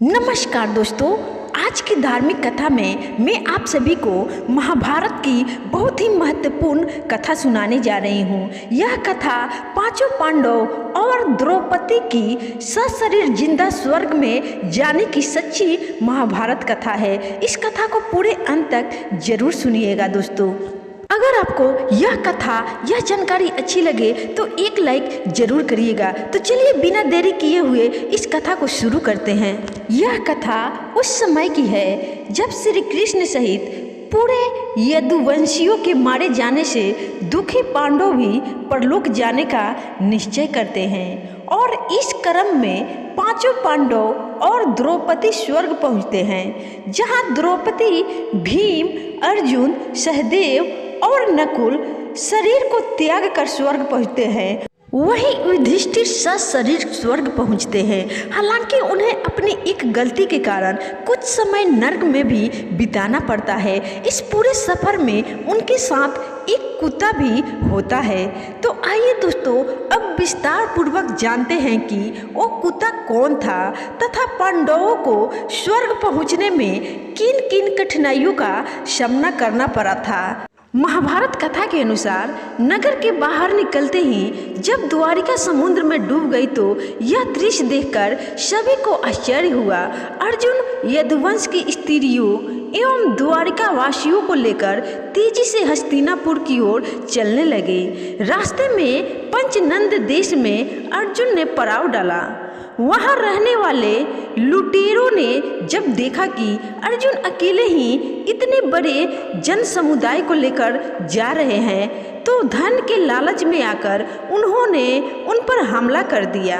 नमस्कार दोस्तों, आज की धार्मिक कथा में मैं आप सभी को महाभारत की बहुत ही महत्वपूर्ण कथा सुनाने जा रही हूँ। यह कथा पांचों पांडव और द्रौपदी की सशरीर जिंदा स्वर्ग में जाने की सच्ची महाभारत कथा है। इस कथा को पूरे अंत तक जरूर सुनिएगा दोस्तों। अगर आपको यह कथा, यह जानकारी अच्छी लगे तो एक लाइक जरूर करिएगा। तो चलिए बिना देरी किए हुए इस कथा को शुरू करते हैं। यह कथा उस समय की है जब श्री कृष्ण सहित पूरे यदुवंशियों के मारे जाने से दुखी पांडव भी परलोक जाने का निश्चय करते हैं और इस क्रम में पांचों पांडव और द्रौपदी स्वर्ग पहुंचते हैं, जहां द्रौपदी भीम, अर्जुन, सहदेव और नकुल शरीर को त्याग कर स्वर्ग पहुंचते हैं। वहीं युधिष्ठिर सशरीर स्वर्ग पहुंचते हैं। हालांकि उन्हें अपनी एक गलती के कारण कुछ समय नर्क में भी बिताना पड़ता है। इस पूरे सफर में उनके साथ एक कुत्ता भी होता है। तो आइए दोस्तों, अब विस्तार पूर्वक जानते हैं कि वो कुत्ता कौन था तथा पांडवों को स्वर्ग पहुंचने में किन किन कठिनाइयों का सामना करना पड़ा था। महाभारत कथा के अनुसार नगर के बाहर निकलते ही जब द्वारिका समुद्र में डूब गई तो यह दृश्य देखकर सभी को आश्चर्य हुआ। अर्जुन यदुवंश की स्त्रियों एवं द्वारिका वासियों को लेकर तेजी से हस्तिनापुर की ओर चलने लगे। रास्ते में पंचनंद देश में अर्जुन ने पड़ाव डाला। वहां रहने वाले लुटेरों ने जब देखा कि अर्जुन अकेले ही इतने बड़े जन समुदाय को लेकर जा रहे हैं तो धन के लालच में आकर उन्होंने उन पर हमला कर दिया।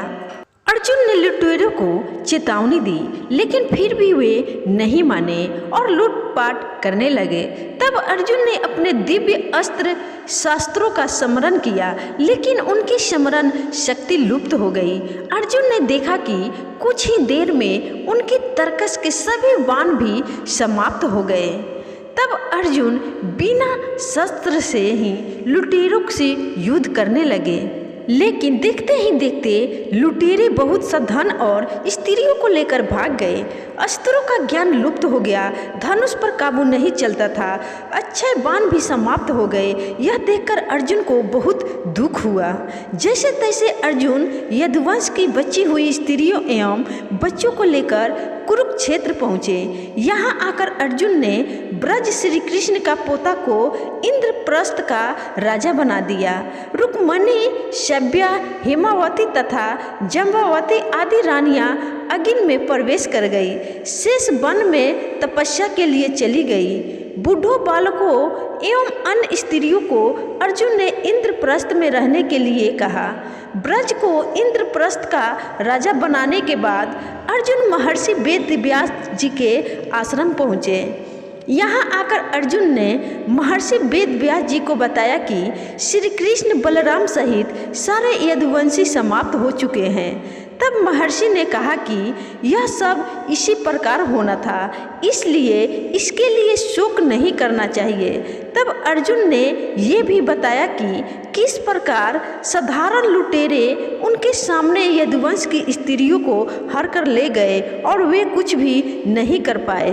अर्जुन ने लुटेरों को चेतावनी दी, लेकिन फिर भी वे नहीं माने और लूटपाट करने लगे। तब अर्जुन ने अपने दिव्य अस्त्र शास्त्रों का स्मरण किया, लेकिन उनकी स्मरण शक्ति लुप्त हो गई। अर्जुन ने देखा कि कुछ ही देर में उनकी तरकस के सभी बाण भी समाप्त हो गए। तब अर्जुन बिना शस्त्र से ही लुटेरों से युद्ध करने लगे, लेकिन देखते ही देखते लुटेरे बहुत सा धन और स्त्रियों को लेकर भाग गए। अस्त्रों का ज्ञान लुप्त हो गया, धनुष पर काबू नहीं चलता था, अक्षय बाण भी समाप्त हो गए। यह देखकर अर्जुन को बहुत दुख हुआ। जैसे तैसे अर्जुन यदुवंश की बची हुई स्त्रियों एवं बच्चों को लेकर कुरुक्षेत्र पहुँचे। यहाँ आकर अर्जुन ने ब्रज श्री कृष्ण का पोता को इंद्रप्रस्थ का राजा बना दिया। रुक्मणी, सभ्या, हेमावती तथा जम्बावती आदि रानियां अग्नि में प्रवेश कर गई। शेष वन में तपस्या के लिए चली गई। बूढ़ों, बालकों एवं अन्य स्त्रियों को अर्जुन ने इंद्रप्रस्थ में रहने के लिए कहा। ब्रज को इंद्रप्रस्थ का राजा बनाने के बाद अर्जुन महर्षि वेदव्यास जी के आश्रम पहुँचे। यहाँ आकर अर्जुन ने महर्षि वेदव्यास जी को बताया कि श्री कृष्ण बलराम सहित सारे यदुवंशी समाप्त हो चुके हैं। तब महर्षि ने कहा कि यह सब इसी प्रकार होना था, इसलिए इसके लिए शोक नहीं करना चाहिए। तब अर्जुन ने ये भी बताया कि किस प्रकार साधारण लुटेरे उनके सामने यदुवंश की स्त्रियों को हर कर ले गए और वे कुछ भी नहीं कर पाए।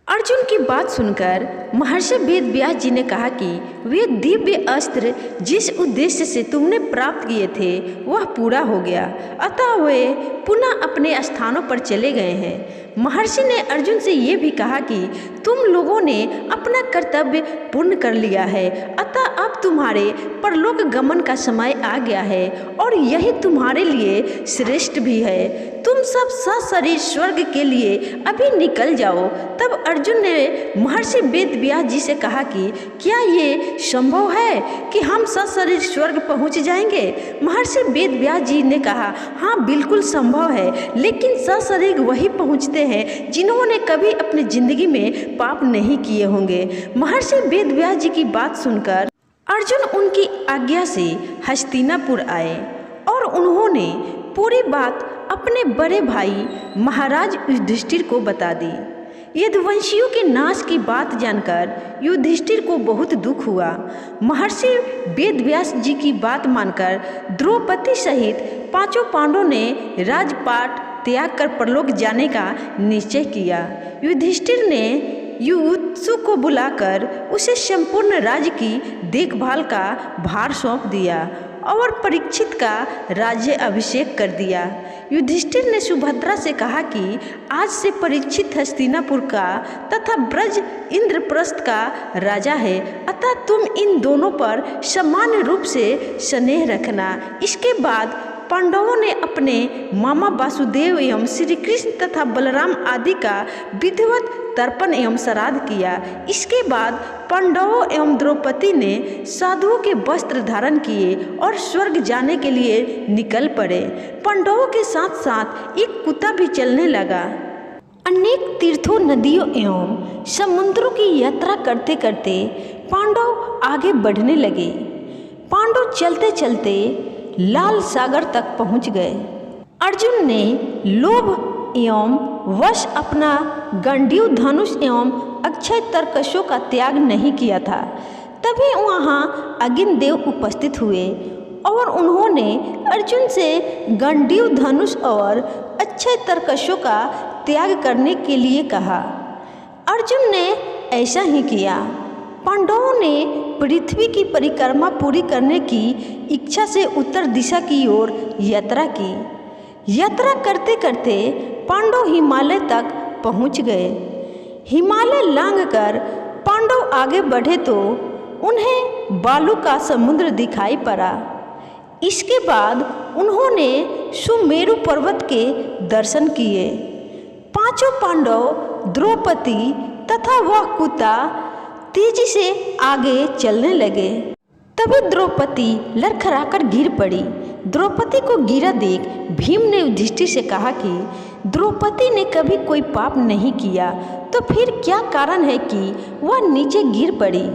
अर्जुन की बात सुनकर महर्षि वेदव्यास जी ने कहा कि वे दिव्य अस्त्र जिस उद्देश्य से तुमने प्राप्त किए थे वह पूरा हो गया, अतः वे पुनः अपने स्थानों पर चले गए हैं। महर्षि ने अर्जुन से ये भी कहा कि तुम लोगों ने अपना कर्तव्य पूर्ण कर लिया है, अतः अब तुम्हारे परलोक गमन का समय आ गया है और यही तुम्हारे लिए श्रेष्ठ भी है। तुम सब सशरीर स्वर्ग के लिए अभी निकल जाओ। तब अर्जुन ने महर्षि वेदव्यास जी से कहा कि क्या ये संभव है कि हम सशरीर स्वर्ग पहुंच जाएंगे? महर्षि वेदव्यास जी ने कहा, हाँ बिल्कुल संभव है, लेकिन सशरीर वही पहुंचते हैं जिन्होंने कभी अपनी जिंदगी में पाप नहीं किए होंगे। महर्षि वेदव्यास जी की बात सुनकर अर्जुन उनकी आज्ञा से हस्तिनापुर आए और उन्होंने पूरी बात अपने बड़े भाई महाराज युधिष्ठिर को बता दी। यदुवंशियों के नाश की बात जानकर युधिष्ठिर को बहुत दुख हुआ। महर्षि वेदव्यास जी की बात मानकर द्रौपदी सहित पांचों पांडवों ने राजपाट त्याग कर परलोक जाने का निश्चय किया। युधिष्ठिर ने युयुत्सु को बुलाकर उसे संपूर्ण राज्य की देखभाल का भार सौंप दिया और परीक्षित का राज्य अभिषेक कर दिया। युधिष्ठिर ने सुभद्रा से कहा कि आज से परीक्षित हस्तिनापुर का तथा ब्रज इंद्रप्रस्थ का राजा है, अतः तुम इन दोनों पर समान रूप से स्नेह रखना। इसके बाद पांडवों ने अपने मामा वासुदेव एवं श्री कृष्ण तथा बलराम आदि का विधिवत तर्पण एवं श्राद्ध किया। इसके बाद पांडवों एवं द्रौपदी ने साधुओं के वस्त्र धारण किए और स्वर्ग जाने के लिए निकल पड़े। पांडवों के साथ साथ एक कुत्ता भी चलने लगा। अनेक तीर्थों, नदियों एवं समुद्रों की यात्रा करते करते पांडव आगे बढ़ने लगे। पांडव चलते चलते लाल सागर तक पहुंच गए। अर्जुन ने लोभ एवं वश अपना गंडीव धनुष एवं अक्षय तरकशों का त्याग नहीं किया था। तभी वहाँ अगिन देव उपस्थित हुए और उन्होंने अर्जुन से गंडीव धनुष और अक्षय तरकशों का त्याग करने के लिए कहा। अर्जुन ने ऐसा ही किया। पांडवों ने पृथ्वी की परिक्रमा पूरी करने की इच्छा से उत्तर दिशा की ओर यात्रा की। यात्रा करते करते पांडव हिमालय तक पहुंच गए। हिमालय लांघकर पांडव आगे बढ़े तो उन्हें बालू का समुद्र दिखाई पड़ा। इसके बाद उन्होंने सुमेरु पर्वत के दर्शन किए। पांचों पांडव, द्रौपदी तथा वह कुत्ता तेजी से आगे चलने लगे। तभी द्रौपदी लड़खड़ाकर गिर पड़ी। द्रौपदी को गिरा देख भीम ने युधिष्ठिर से कहा कि द्रौपदी ने कभी कोई पाप नहीं किया, तो फिर क्या कारण है कि वह नीचे गिर पड़ी।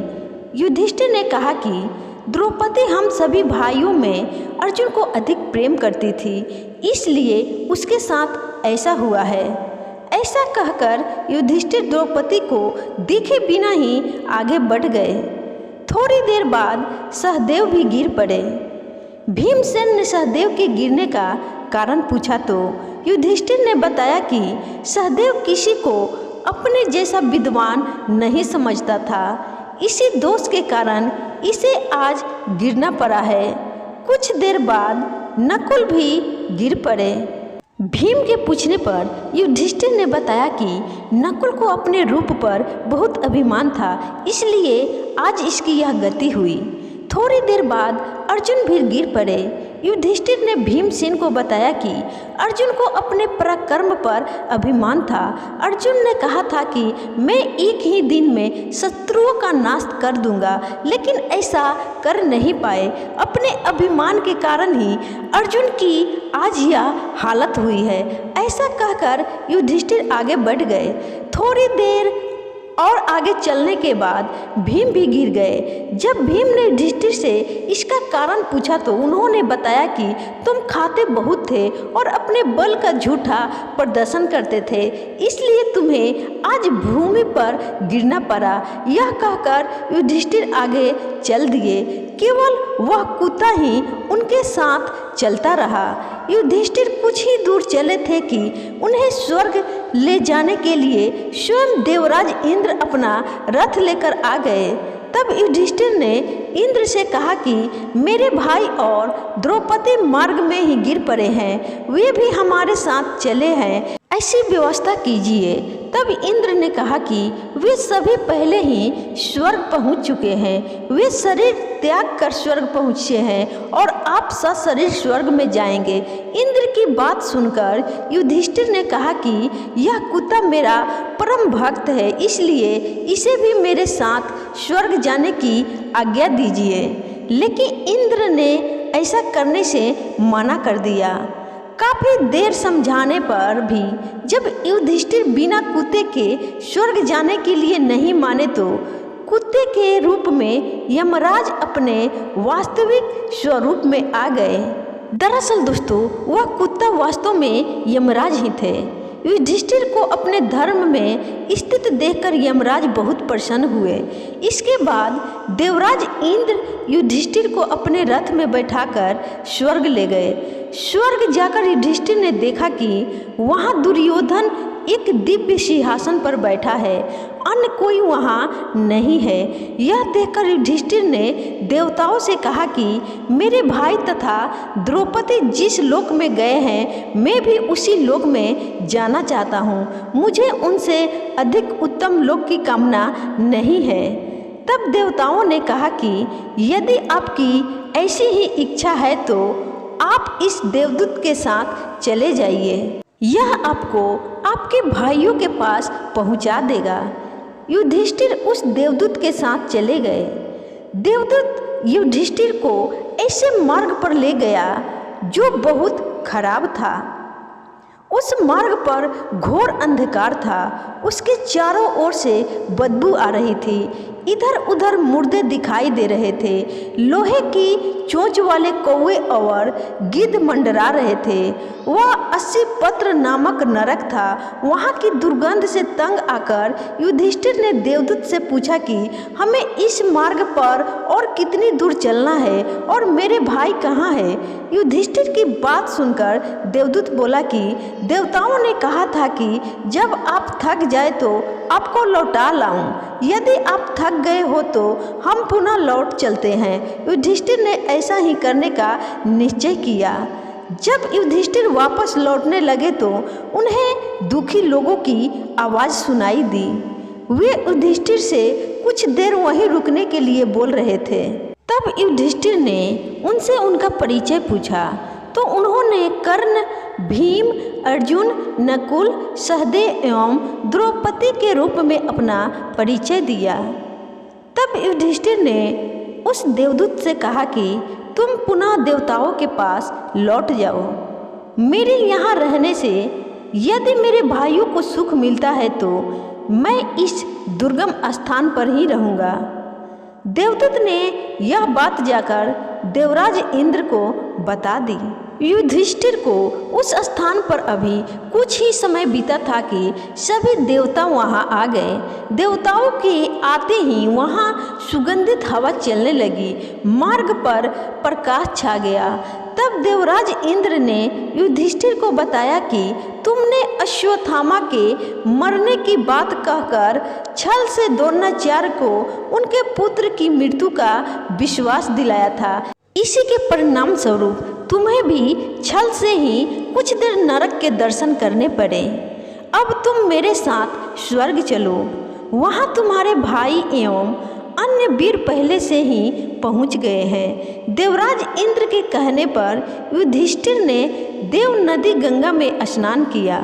युधिष्ठिर ने कहा कि द्रौपदी हम सभी भाइयों में अर्जुन को अधिक प्रेम करती थी, इसलिए उसके साथ ऐसा हुआ है। ऐसा कहकर युधिष्ठिर द्रौपदी को देखे बिना ही आगे बढ़ गए। थोड़ी देर बाद सहदेव भी गिर पड़े। भीमसेन ने सहदेव के गिरने का कारण पूछा तो युधिष्ठिर ने बताया कि सहदेव किसी को अपने जैसा विद्वान नहीं समझता था। इसी दोष के कारण इसे आज गिरना पड़ा है। कुछ देर बाद नकुल भी गिर पड़े। भीम के पूछने पर युधिष्ठिर ने बताया कि नकुल को अपने रूप पर बहुत अभिमान था, इसलिए आज इसकी यह गति हुई। थोड़ी देर बाद अर्जुन भी गिर पड़े। युधिष्ठिर ने भीमसेन को बताया कि अर्जुन को अपने पराक्रम पर अभिमान था। अर्जुन ने कहा था कि मैं एक ही दिन में शत्रुओं का नाश कर दूंगा, लेकिन ऐसा कर नहीं पाए। अपने अभिमान के कारण ही अर्जुन की आज यह हालत हुई है। ऐसा कहकर युधिष्ठिर आगे बढ़ गए। थोड़ी देर और आगे चलने के बाद भीम भी गिर गए। जब भीम ने युधिष्ठिर से इसका कारण पूछा तो उन्होंने बताया कि तुम खाते बहुत थे और अपने बल का झूठा प्रदर्शन करते थे, इसलिए तुम्हें आज भूमि पर गिरना पड़ा। यह कहकर युधिष्ठिर आगे चल दिए। केवल वह कुत्ता ही उनके साथ चलता रहा। युधिष्ठिर कुछ ही दूर चले थे कि उन्हें स्वर्ग ले जाने के लिए स्वयं देवराज इंद्र अपना रथ लेकर आ गए। तब युधिष्ठिर ने इंद्र से कहा कि मेरे भाई और द्रौपदी मार्ग में ही गिर पड़े हैं, वे भी हमारे साथ चले हैं, ऐसी व्यवस्था कीजिए। तब इंद्र ने कहा कि वे सभी पहले ही स्वर्ग पहुंच चुके हैं, वे शरीर त्याग कर स्वर्ग पहुँचे हैं और आप सशरीर स्वर्ग में जाएंगे। इंद्र की बात सुनकर युधिष्ठिर ने कहा कि यह कुत्ता मेरा परम भक्त है, इसलिए इसे भी मेरे साथ स्वर्ग जाने की आज्ञा दीजिए। लेकिन इंद्र ने ऐसा करने से मना कर दिया। काफी देर समझाने पर भी जब युधिष्ठिर बिना कुत्ते के स्वर्ग जाने के लिए नहीं माने तो कुत्ते के रूप में यमराज अपने वास्तविक स्वरूप में आ गए। दरअसल दोस्तों, वह कुत्ता वास्तव में यमराज ही थे। युधिष्ठिर को अपने धर्म में स्थित देखकर यमराज बहुत प्रसन्न हुए। इसके बाद देवराज इंद्र युधिष्ठिर को अपने रथ में बैठाकर स्वर्ग ले गए। स्वर्ग जाकर युधिष्ठिर ने देखा कि वहाँ दुर्योधन एक दिव्य सिंहासन पर बैठा है, अन्य कोई वहाँ नहीं है। यह देखकर युधिष्ठिर ने देवताओं से कहा कि मेरे भाई तथा द्रौपदी जिस लोक में गए हैं, मैं भी उसी लोक में जाना चाहता हूँ। मुझे उनसे अधिक उत्तम लोक की कामना नहीं है। तब देवताओं ने कहा कि यदि आपकी ऐसी ही इच्छा है तो आप इस देवदूत के साथ चले जाइए, यह आपको आपके भाइयों के पास पहुंचा देगा। युधिष्ठिर उस देवदूत के साथ चले गए। देवदूत युधिष्ठिर को ऐसे मार्ग पर ले गया जो बहुत खराब था। उस मार्ग पर घोर अंधकार था। उसके चारों ओर से बदबू आ रही थी। इधर उधर मुर्दे दिखाई दे रहे थे। लोहे की चोंच वाले कौवे और गिद्ध मंडरा रहे थे। वह 80 पत्र नामक नरक था। वहाँ की दुर्गंध से तंग आकर युधिष्ठिर ने देवदूत से पूछा कि हमें इस मार्ग पर और कितनी दूर चलना है और मेरे भाई कहाँ है। युधिष्ठिर की बात सुनकर देवदूत बोला कि देवताओं ने कहा था कि जब आप थक जाए तो आपको लौटा लाऊं। यदि आप थक गए हो तो हम पुनः लौट चलते हैं। युधिष्ठिर ने ऐसा ही करने का निश्चय किया। जब युधिष्ठिर वापस लौटने लगे तो उन्हें दुखी लोगों की आवाज़ सुनाई दी। वे युधिष्ठिर से कुछ देर वहीं रुकने के लिए बोल रहे थे। तब युधिष्ठिर ने उनसे उनका परिचय पूछा तो उन्होंने कर्ण, भीम, अर्जुन, नकुल, सहदेव एवं द्रौपदी के रूप में अपना परिचय दिया। तब युधिष्ठिर ने उस देवदूत से कहा कि तुम पुनः देवताओं के पास लौट जाओ। मेरे यहाँ रहने से यदि मेरे भाइयों को सुख मिलता है तो मैं इस दुर्गम स्थान पर ही रहूँगा। देवदूत ने यह बात जाकर देवराज इंद्र को बता दी। युधिष्ठिर को उस स्थान पर अभी कुछ ही समय बीता था कि सभी देवता वहां आ गए। देवताओं के आते ही वहां सुगंधित हवा चलने लगी। मार्ग पर प्रकाश छा गया। तब देवराज इंद्र ने युधिष्ठिर को बताया कि तुमने अश्वत्थामा के मरने की बात कहकर छल से द्रोणाचार्य को उनके पुत्र की मृत्यु का विश्वास दिलाया था। इसी के परिणाम स्वरूप तुम्हें भी छल से ही कुछ देर नरक के दर्शन करने पड़े। अब तुम मेरे साथ स्वर्ग चलो। वहाँ तुम्हारे भाई एवं अन्य वीर पहले से ही पहुँच गए हैं। देवराज इंद्र के कहने पर युधिष्ठिर ने देव नदी गंगा में स्नान किया।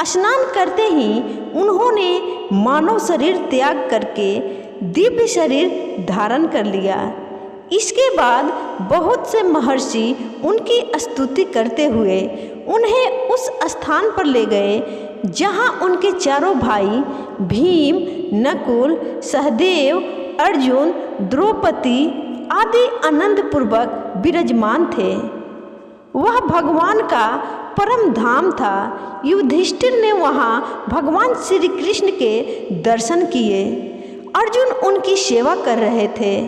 स्नान करते ही उन्होंने मानव शरीर त्याग करके दिव्य शरीर धारण कर लिया। इसके बाद बहुत से महर्षि उनकी स्तुति करते हुए उन्हें उस स्थान पर ले गए जहां उनके चारों भाई भीम, नकुल, सहदेव, अर्जुन, द्रौपदी आदि आनंदपूर्वक विराजमान थे। वह भगवान का परम धाम था। युधिष्ठिर ने वहां भगवान श्री कृष्ण के दर्शन किए। अर्जुन उनकी सेवा कर रहे थे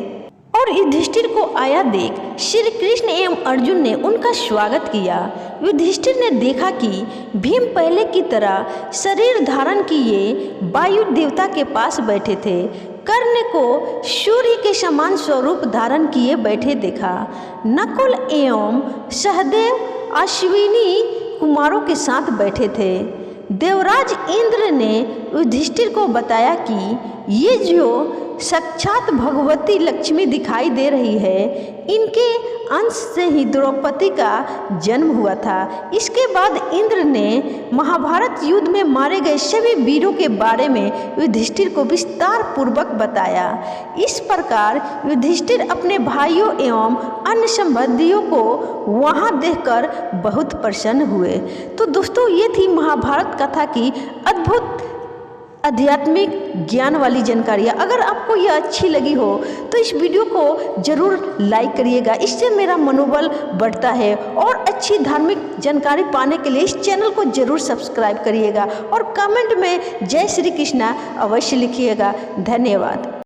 और युधिष्ठिर को आया देख श्री कृष्ण एवं अर्जुन ने उनका स्वागत किया। युधिष्ठिर ने देखा कि भीम पहले की तरह शरीर धारण किए वायु देवता के पास बैठे थे। कर्ण को सूर्य के समान स्वरूप धारण किए बैठे देखा। नकुल एवं सहदेव अश्विनी कुमारों के साथ बैठे थे। देवराज इंद्र ने युधिष्ठिर को बताया कि ये जो साक्षात भगवती लक्ष्मी दिखाई दे रही है, इनके अंश से ही द्रौपदी का जन्म हुआ था। इसके बाद इंद्र ने महाभारत युद्ध में मारे गए सभी वीरों के बारे में युधिष्ठिर को विस्तार पूर्वक बताया। इस प्रकार युधिष्ठिर अपने भाइयों एवं अन्य संबंधियों को वहां देखकर बहुत प्रसन्न हुए। तो दोस्तों, ये थी महाभारत कथा की अद्भुत आध्यात्मिक ज्ञान वाली जानकारियाँ। अगर आपको यह अच्छी लगी हो तो इस वीडियो को ज़रूर लाइक करिएगा, इससे मेरा मनोबल बढ़ता है। और अच्छी धार्मिक जानकारी पाने के लिए इस चैनल को ज़रूर सब्सक्राइब करिएगा और कमेंट में जय श्री कृष्णा अवश्य लिखिएगा। धन्यवाद।